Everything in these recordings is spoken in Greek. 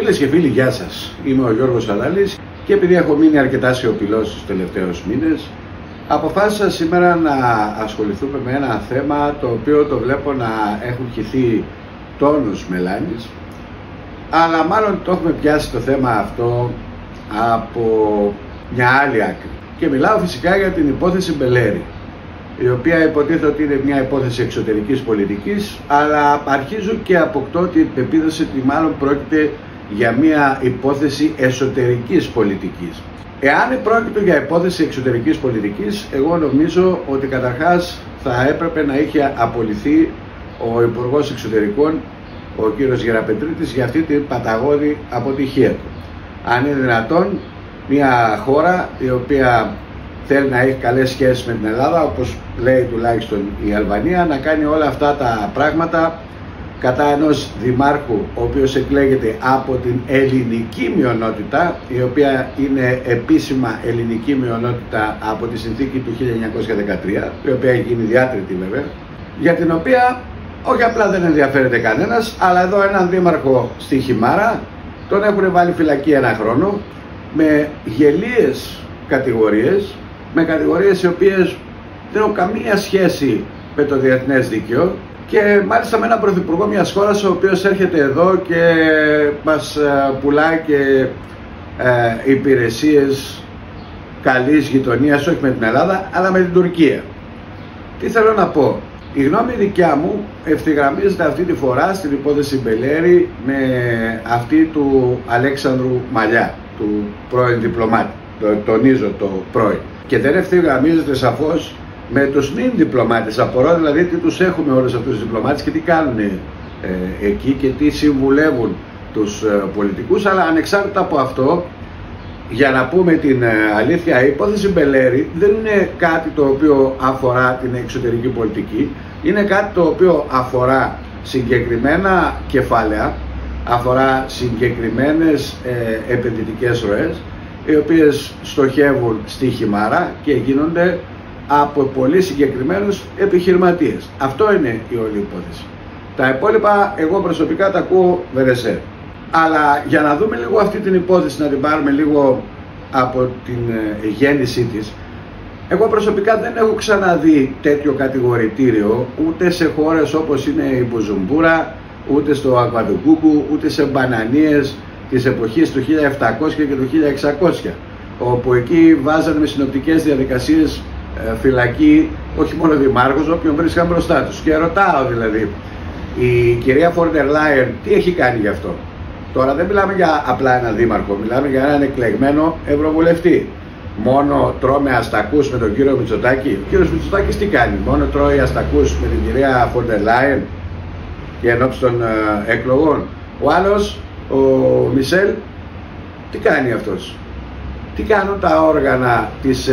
Φίλες και φίλοι, γεια σας. Είμαι ο Γιώργος Αδάλης και επειδή έχω μείνει αρκετά σιωπηλός τους τελευταίους μήνες, αποφάσισα σήμερα να ασχοληθούμε με ένα θέμα το οποίο το βλέπω να έχουν χυθεί τόνους μελάνης, αλλά μάλλον το έχουμε πιάσει το θέμα αυτό από μια άλλη άκρη. Και μιλάω φυσικά για την υπόθεση Μπελέρη, η οποία υποτίθεται ότι είναι μια υπόθεση εξωτερικής πολιτικής, αλλά αρχίζω και αποκτώ την πεποίθηση ότι μάλλον πρόκειται για μια υπόθεση εσωτερικής πολιτικής. Εάν πρόκειται για υπόθεση εξωτερικής πολιτικής, εγώ νομίζω ότι καταρχάς θα έπρεπε να είχε απολυθεί ο Υπουργός Εξωτερικών, ο κύριος Γεραπετρίτης, για αυτή την παταγώδη αποτυχία του. Αν είναι δυνατόν μια χώρα η οποία θέλει να έχει καλές σχέσεις με την Ελλάδα, όπως λέει τουλάχιστον η Αλβανία, να κάνει όλα αυτά τα πράγματα κατά ενός δημάρχου ο οποίος εκλέγεται από την ελληνική μειονότητα, η οποία είναι επίσημα ελληνική μειονότητα από τη συνθήκη του 1913, η οποία έχει γίνει διάτρητη βέβαια, για την οποία όχι απλά δεν ενδιαφέρεται κανένας, αλλά εδώ έναν δήμαρχο στη Χιμάρα τον έχουν βάλει φυλακή 1 χρόνο με γελίες κατηγορίες, με κατηγορίες οι οποίες δεν έχουν καμία σχέση με το διεθνές δίκαιο, και μάλιστα με έναν πρωθυπουργό μιας χώρας ο οποίος έρχεται εδώ και μας πουλάει και υπηρεσίες καλής γειτονίας, όχι με την Ελλάδα αλλά με την Τουρκία. Τι θέλω να πω? Η γνώμη δικιά μου ευθυγραμμίζεται αυτή τη φορά στην υπόθεση Μπελέρη με αυτή του Αλέξανδρου Μαλιά, του πρώην διπλωμάτη. Τονίζω το πρώην. Και δεν ευθυγραμμίζεται σαφώς με τους νυν διπλωμάτες. Απορώ δηλαδή τι τους έχουμε όλους αυτούς τους διπλωμάτες και τι κάνουν εκεί και τι συμβουλεύουν τους πολιτικούς. Αλλά ανεξάρτητα από αυτό, για να πούμε την αλήθεια, η υπόθεση Μπελέρη δεν είναι κάτι το οποίο αφορά την εξωτερική πολιτική. Είναι κάτι το οποίο αφορά συγκεκριμένα κεφάλαια, αφορά συγκεκριμένες επενδυτικές ροές, οι οποίες στοχεύουν στη Χιμάρα και γίνονται από πολύ συγκεκριμένους επιχειρηματίες. Αυτό είναι η όλη υπόθεση. Τα υπόλοιπα εγώ προσωπικά τα ακούω βερεσέ. Αλλά για να δούμε λίγο αυτή την υπόθεση, να την πάρουμε λίγο από την γέννησή της, εγώ προσωπικά δεν έχω ξαναδεί τέτοιο κατηγορητήριο ούτε σε χώρες όπως είναι η Μπουζουμπούρα, ούτε στο Ακβαντουκούκου, ούτε σε μπανανίες της εποχής του 1700 και του 1600, όπου εκεί βάζανε με συνοπτικές διαδικασίες φυλακή όχι μόνο δημάρχους, όποιον βρίσκαν μπροστά τους. Και ρωτάω δηλαδή, η κυρία Φόρντερ Λάιεν τι έχει κάνει γι' αυτό? Τώρα δεν μιλάμε για απλά έναν δήμαρχο, μιλάμε για έναν εκλεγμένο ευρωβουλευτή. Μόνο τρώμε αστακούς με τον κύριο Μητσοτάκη? Ο κύριος Μητσοτάκης τι κάνει? Μόνο τρώει αστακούς με την κυρία Φόρντερ Λάιεν και ενόψει των εκλογών? Ο άλλος, ο Μισελ, τι κάνει αυτός? Τι κάνουν τα όργανα της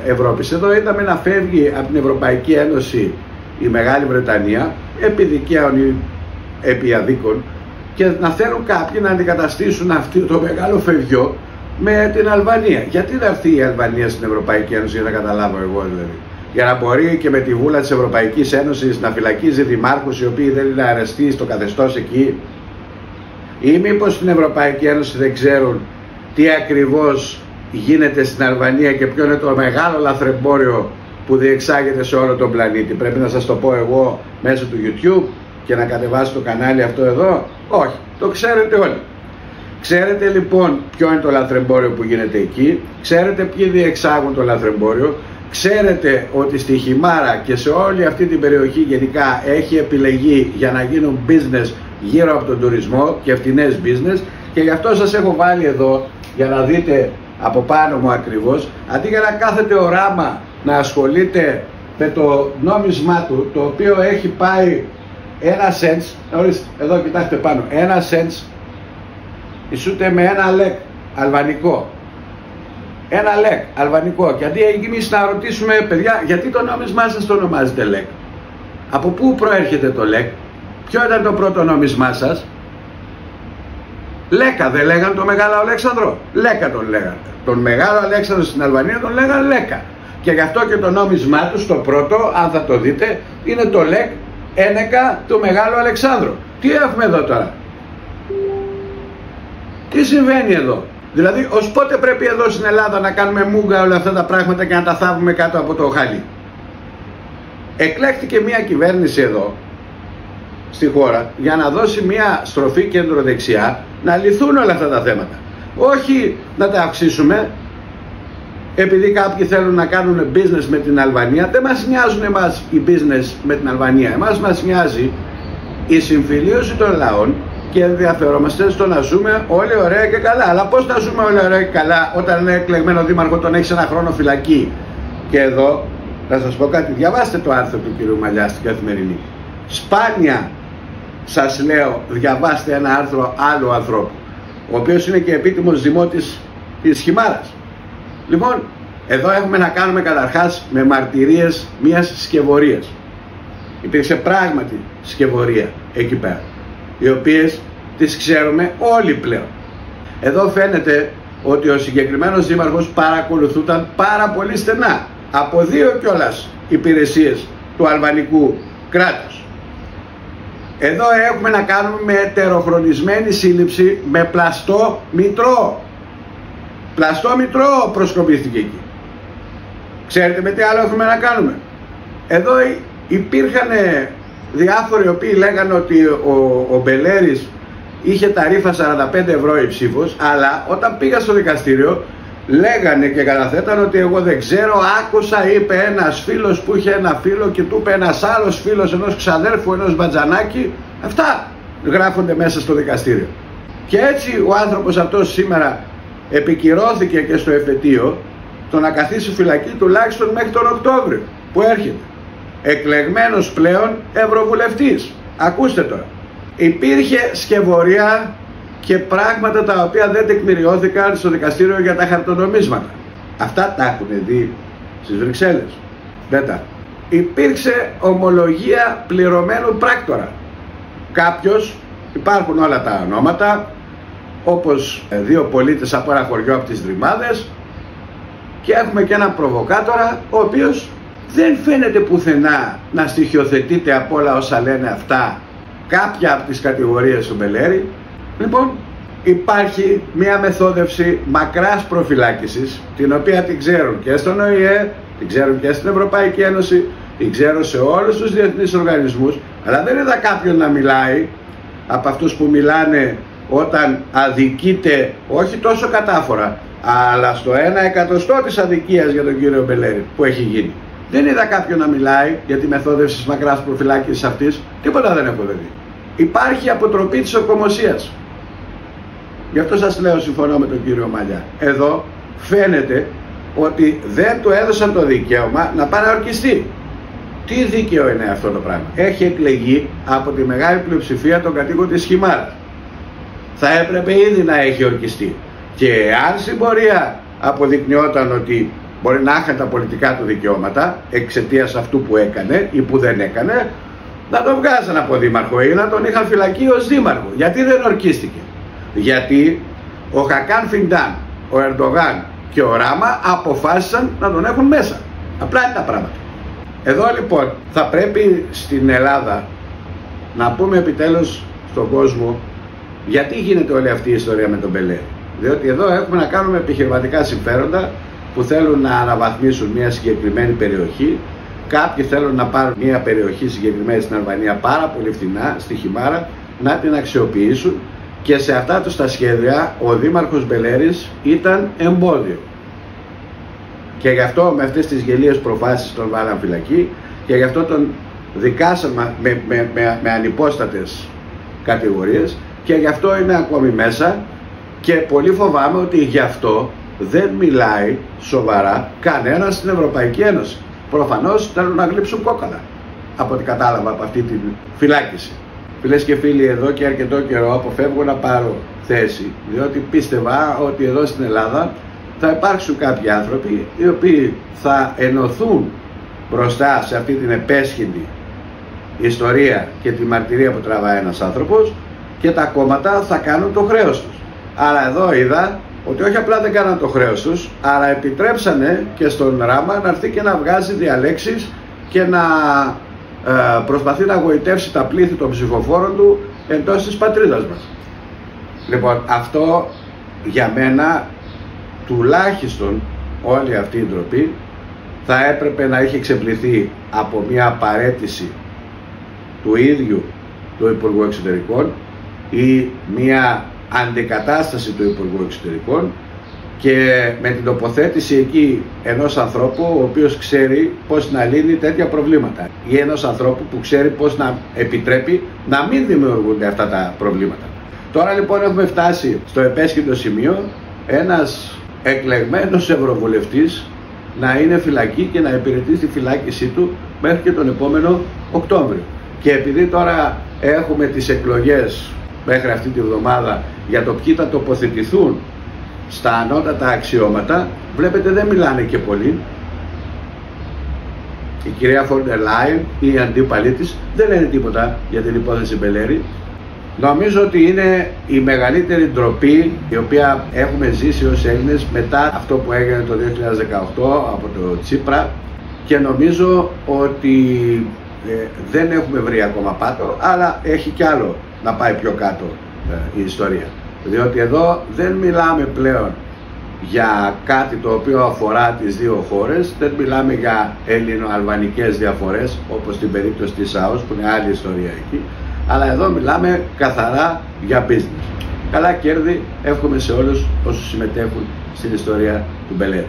Ευρώπης? Εδώ είδαμε να φεύγει από την Ευρωπαϊκή Ένωση η Μεγάλη Βρετανία, επί δικαίων ή επί αδίκων, και να θέλουν κάποιοι να αντικαταστήσουν αυτό το μεγάλο φευγιό με την Αλβανία. Γιατί να έρθει η Αλβανία στην Ευρωπαϊκή Ένωση, για να καταλάβω εγώ δηλαδή? Για να μπορεί και με τη βούλα της Ευρωπαϊκής Ένωσης να φυλακίζει δημάρχους οι οποίοι δεν είναι αρεστοί στο καθεστώς εκεί? Ή μήπως στην Ευρωπαϊκή Ένωση δεν ξέρουν τι ακριβώς γίνεται στην Αλβανία και ποιο είναι το μεγάλο λαθρεμπόριο που διεξάγεται σε όλο τον πλανήτη? Πρέπει να σας το πω εγώ μέσω του YouTube και να κατεβάσω το κανάλι αυτό εδώ? Όχι, το ξέρετε όλοι. Ξέρετε λοιπόν ποιο είναι το λαθρεμπόριο που γίνεται εκεί, ξέρετε ποιοι διεξάγουν το λαθρεμπόριο, ξέρετε ότι στη Χιμάρα και σε όλη αυτή την περιοχή γενικά έχει επιλεγεί για να γίνουν business γύρω από τον τουρισμό και φτηνές business, και γι' αυτό σας έχω βάλει εδώ για να δείτε από πάνω μου ακριβώς, αντί για να κάθετε οράμα να ασχολείται με το νόμισμά του, το οποίο έχει πάει 1 cents, εδώ κοιτάξτε πάνω, 1 cents ισούται με 1 λεκ αλβανικό. 1 λεκ αλβανικό. Και αντί εμείς να ρωτήσουμε, παιδιά, γιατί το νόμισμά σας το ονομάζετε λεκ? Από πού προέρχεται το λεκ? Ποιο ήταν το πρώτο νόμισμά σας? Λέκα δεν λέγαν το Μεγάλο Αλέξανδρο? Λέκα τον λέγαν. Τον Μεγάλο Αλέξανδρο στην Αλβανία τον λέγαν Λέκα. Και γι' αυτό και το νόμισμά του, το πρώτο, αν θα το δείτε, είναι το ΛΕΚ ένεκα του Μεγάλου Αλεξάνδρου. Τι έχουμε εδώ τώρα? Τι συμβαίνει εδώ? Δηλαδή, ως πότε πρέπει εδώ στην Ελλάδα να κάνουμε μούγκα όλα αυτά τα πράγματα και να τα θάβουμε κάτω από το χαλί? Εκλέχθηκε μια κυβέρνηση εδώ στη χώρα για να δώσει μια στροφή κέντρο-δεξιά, να λυθούν όλα αυτά τα θέματα. Όχι να τα αυξήσουμε επειδή κάποιοι θέλουν να κάνουν business με την Αλβανία. Δεν μας νοιάζουν εμάς οι business με την Αλβανία. Εμάς μας νοιάζει η συμφιλίωση των λαών και ενδιαφερόμαστε στο να ζούμε όλοι ωραία και καλά. Αλλά πώς να ζούμε όλοι ωραία και καλά όταν είναι εκλεγμένο δήμαρχο, τον έχεις ένα χρόνο φυλακή? Και εδώ θα σας πω κάτι, διαβάστε το άρθρο του κ. Μαλλιά στην Καθημερινή. Σπάνια σας λέω, διαβάστε ένα άρθρο άλλου ανθρώπου, ο οποίος είναι και επίτιμος δημότης της Χιμάρας. Λοιπόν, εδώ έχουμε να κάνουμε καταρχάς με μαρτυρίες μιας σκευωρίας. Υπήρξε πράγματι σκευωρία εκεί πέρα, οι οποίες τις ξέρουμε όλοι πλέον. Εδώ φαίνεται ότι ο συγκεκριμένος δήμαρχος παρακολουθούταν πάρα πολύ στενά από δύο κιόλας υπηρεσίες του αλβανικού κράτους. Εδώ έχουμε να κάνουμε με ετεροχρονισμένη σύλληψη με πλαστό μητρό. Πλαστό μητρό προσκοπήθηκε εκεί. Ξέρετε με τι άλλο έχουμε να κάνουμε? Εδώ υπήρχαν διάφοροι οι οποίοι λέγανε ότι ο Μπελέρης είχε ταρίφα 45 ευρώ η ψήφος, αλλά όταν πήγα στο δικαστήριο λέγανε και καταθέταν ότι εγώ δεν ξέρω, άκουσα, είπε ένας φίλος που είχε ένα φίλο και του είπε ένας άλλος φίλος ενός ξαδέρφου, ενός Μπατζανάκη. Αυτά γράφονται μέσα στο δικαστήριο. Και έτσι ο άνθρωπος αυτός σήμερα επικυρώθηκε και στο εφετείο το να καθίσει φυλακή τουλάχιστον μέχρι τον Οκτώβριο που έρχεται. Εκλεγμένος πλέον ευρωβουλευτής. Ακούστε τώρα. Υπήρχε σκευωρία και πράγματα τα οποία δεν τεκμηριώθηκαν στο δικαστήριο για τα χαρτονομίσματα. Αυτά τα έχουν δει στις Βρυξέλλες? Δεν τα. Υπήρξε ομολογία πληρωμένου πράκτορα. Κάποιος, υπάρχουν όλα τα ονόματα, όπως δύο πολίτες από ένα χωριό από τις Δρυμάδες, και έχουμε και έναν προβοκάτορα ο οποίος δεν φαίνεται πουθενά να στοιχειοθετείται από όλα όσα λένε αυτά κάποια από τις κατηγορίες του Μπελέρη. Λοιπόν, υπάρχει μια μεθόδευση μακράς προφυλάκησης, την οποία την ξέρουν και στον ΟΗΕ, την ξέρουν και στην Ευρωπαϊκή Ένωση, την ξέρουν σε όλους τους διεθνείς οργανισμούς, αλλά δεν είδα κάποιον να μιλάει από αυτούς που μιλάνε όταν αδικείται, όχι τόσο κατάφορα, αλλά στο 1/100 της αδικίας για τον κύριο Μπελέρη που έχει γίνει. Δεν είδα κάποιον να μιλάει για τη μεθόδευση της μακράς προφυλάκησης αυτής. Τίποτα δεν έχω δει. Υπάρχει αποτροπή της οκομοσίας. Γι' αυτό σας λέω, συμφωνώ με τον κύριο Μαλλιά. Εδώ φαίνεται ότι δεν του έδωσαν το δικαίωμα να πάει να ορκιστεί. Τι δίκαιο είναι αυτό το πράγμα? Έχει εκλεγεί από τη μεγάλη πλειοψηφία των κατοίκων της Χιμάρας. Θα έπρεπε ήδη να έχει ορκιστεί. Και αν στην πορεία αποδεικνυόταν ότι μπορεί να είχαν τα πολιτικά του δικαιώματα εξαιτίας αυτού που έκανε ή που δεν έκανε, να τον βγάζαν από δήμαρχο ή να τον είχαν φυλακή ως δήμαρχο. Γιατί δεν ορκίστηκε? Γιατί ο Χακάν Φιντάν, ο Ερντογάν και ο Ράμα αποφάσισαν να τον έχουν μέσα. Απλά είναι τα πράγματα. Εδώ λοιπόν θα πρέπει στην Ελλάδα να πούμε επιτέλους στον κόσμο γιατί γίνεται όλη αυτή η ιστορία με τον Μπελέρη. Διότι εδώ έχουμε να κάνουμε επιχειρηματικά συμφέροντα που θέλουν να αναβαθμίσουν μια συγκεκριμένη περιοχή. Κάποιοι θέλουν να πάρουν μια περιοχή συγκεκριμένη στην Αλβανία πάρα πολύ φθηνά, στη Χιμάρα, να την αξιοποιήσουν, και σε αυτά τους τα σχέδια ο δήμαρχος Μπελέρης ήταν εμπόδιο. Και γι' αυτό με αυτές τις γελίες προφάσεις τον βάλαν φυλακή και γι' αυτό τον δικάσαν με ανυπόστατες κατηγορίες και γι' αυτό είναι ακόμη μέσα, και πολύ φοβάμαι ότι γι' αυτό δεν μιλάει σοβαρά κανένας στην Ευρωπαϊκή Ένωση. Προφανώς θέλουν να γλύψουν κόκαλα, από ό,τι κατάλαβα από αυτή τη φυλάκιση. Φίλες και φίλοι, εδώ και αρκετό καιρό αποφεύγω να πάρω θέση, διότι πίστευα ότι εδώ στην Ελλάδα θα υπάρξουν κάποιοι άνθρωποι οι οποίοι θα ενωθούν μπροστά σε αυτή την επέσχυντη ιστορία και τη μαρτυρία που τραβάει ένας άνθρωπος, και τα κόμματα θα κάνουν το χρέος τους. Αλλά εδώ είδα ότι όχι απλά δεν κάναν το χρέος τους, αλλά επιτρέψανε και στον Ράμα να έρθει και να βγάζει διαλέξεις και να προσπαθεί να γοητεύσει τα πλήθη των ψηφοφόρων του εντός της πατρίδας μας. Λοιπόν, αυτό για μένα, τουλάχιστον όλη αυτή η ντροπή θα έπρεπε να είχε ξεπληθεί από μια παραίτηση του ίδιου του Υπουργού Εξωτερικών ή μια αντικατάσταση του Υπουργού Εξωτερικών, και με την τοποθέτηση εκεί ενός ανθρώπου ο οποίος ξέρει πώς να λύνει τέτοια προβλήματα, ή ενός ανθρώπου που ξέρει πώς να επιτρέπει να μην δημιουργούνται αυτά τα προβλήματα. Τώρα λοιπόν έχουμε φτάσει στο επέσχυντο σημείο ένας εκλεγμένος ευρωβουλευτής να είναι φυλακή και να υπηρετεί στη φυλάκισή του μέχρι και τον επόμενο Οκτώβριο. Και επειδή τώρα έχουμε τις εκλογές μέχρι αυτή τη βδομάδα για το ποιοι θα τοποθετηθούν στα ανώτατα αξιώματα, βλέπετε δεν μιλάνε και πολύ. Η κυρία Φόντερ Λάιεν ή οι αντίπαλοι της δεν λένε τίποτα για την υπόθεση Μπελέρη. Νομίζω ότι είναι η μεγαλύτερη ντροπή η οποία έχουμε ζήσει ως Έλληνες μετά αυτό που έγινε το 2018 από το Τσίπρα, και νομίζω ότι δεν έχουμε βρει ακόμα πάτο, αλλά έχει κι άλλο να πάει πιο κάτω η ιστορία. Διότι εδώ δεν μιλάμε πλέον για κάτι το οποίο αφορά τις δύο χώρες, δεν μιλάμε για ελληνο-αλβανικές διαφορές όπως στην περίπτωση της ΑΟΣ που είναι άλλη ιστορία εκεί, αλλά εδώ μιλάμε καθαρά για business. Καλά κέρδη εύχομαι σε όλους όσους συμμετέχουν στην ιστορία του Μπελέρη.